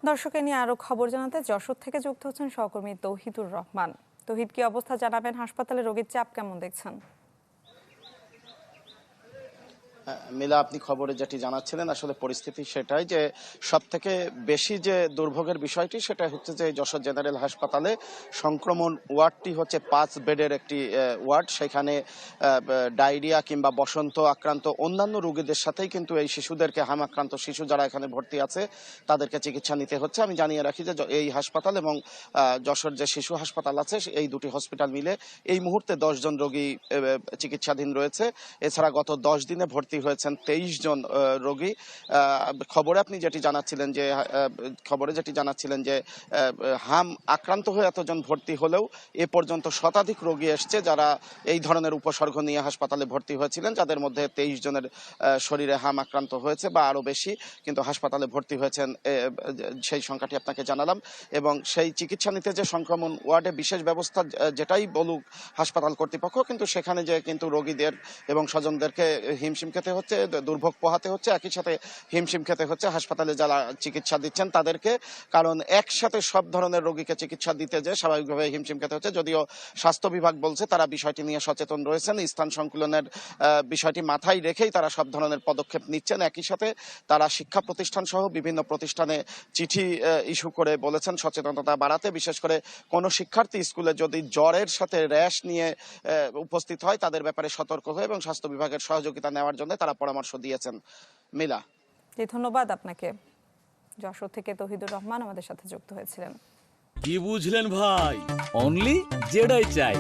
দর্শকের নিয়ে আরো খবর জানাতে যশোর থেকে যুক্ত হচ্ছেন সহকর্মী তৌহিদুর রহমান। তৌহিদ, কি অবস্থা জানাবেন? হাসপাতালে রোগীর চাপ কেমন দেখছেন? মিলা, আপনি খবরে যেটি জানাচ্ছিলেন আসলে পরিস্থিতি সেটাই যে সব থেকে বেশি যে দুর্ভোগের বিষয়টি সেটা হচ্ছে যে যশোর জেনারেল হাসপাতালে সংক্রমণ ওয়ার্ডটি হচ্ছে 5 বেডের একটি ওয়ার্ড। সেখানে ডায়রিয়া কিংবা বসন্ত আক্রান্ত অন্যান্য রোগীদের সাথেই কিন্তু এই শিশুদেরকে, হাম আক্রান্ত শিশু যারা এখানে ভর্তি আছে তাদেরকে চিকিৎসা নিতে হচ্ছে। আমি জানিয়ে রাখি যে এই হাসপাতাল এবং যশোর যে শিশু হাসপাতাল আছে এই দুটি হসপিটাল মিলে এই মুহূর্তে 10 জন রোগী চিকিৎসাধীন রয়েছে। এছাড়া গত 10 দিনে ভর্তি হয়েছেন 23 জন রোগী। খবরে যেটি জানাচ্ছিলেন যে হাম আক্রান্ত হয়ে এতজন ভর্তি হলেও এ পর্যন্ত শতাধিক রোগী এসছে যারা এই ধরনের উপসর্গ নিয়ে হাসপাতালে ভর্তি হয়েছিলেন, যাদের মধ্যে 23 জনের শরীরে হাম আক্রান্ত হয়েছে বা আরো বেশি কিন্তু হাসপাতালে ভর্তি হয়েছেন, সেই সংখ্যাটি আপনাকে জানালাম। এবং সেই চিকিৎসা নিতে যে সংক্রমণ ওয়ার্ডে বিশেষ ব্যবস্থা যেটাই বলুক হাসপাতাল কর্তৃপক্ষ, কিন্তু সেখানে যে কিন্তু রোগীদের এবং স্বজনদেরকে হিমশিম খেতে হচ্ছে, দুর্ভোগ পোহাতে হচ্ছে, একই সাথে হিমশিম খেতে হচ্ছে হাসপাতালে যারা চিকিৎসা দিচ্ছেন তাদেরকে। কারণ একসাথে সব ধরনের রোগীকে চিকিৎসা দিতে যে স্বাভাবিকভাবে হিমশিম খেতে হচ্ছে। যদিও স্বাস্থ্য বিভাগ বলছে তারা বিষয়টি নিয়ে সচেতন রয়েছেন, স্থান সংকুলনের বিষয়টি মাথায় রেখেই তারা সব ধরনের পদক্ষেপ নিচ্ছেন। একই সাথে তারা শিক্ষা প্রতিষ্ঠান সহ বিভিন্ন প্রতিষ্ঠানে চিঠি ইস্যু করে বলেছেন সচেতনতা বাড়াতে। বিশেষ করে কোনো শিক্ষার্থী স্কুলে যদি জ্বরের সাথে র্যাশ নিয়ে উপস্থিত হয় তাদের ব্যাপারে সতর্ক হয়ে এবং স্বাস্থ্য বিভাগের সহযোগিতা নেওয়ার জন্য তারা পরামর্শ দিয়েছেন। মিলা, জি, ধন্যবাদ আপনাকে। যশোর থেকে তৌহিদুর রহমান আমাদের সাথে যুক্ত হয়েছিলেন। কি বুঝলেন ভাই? অনলি যেটাই চাই।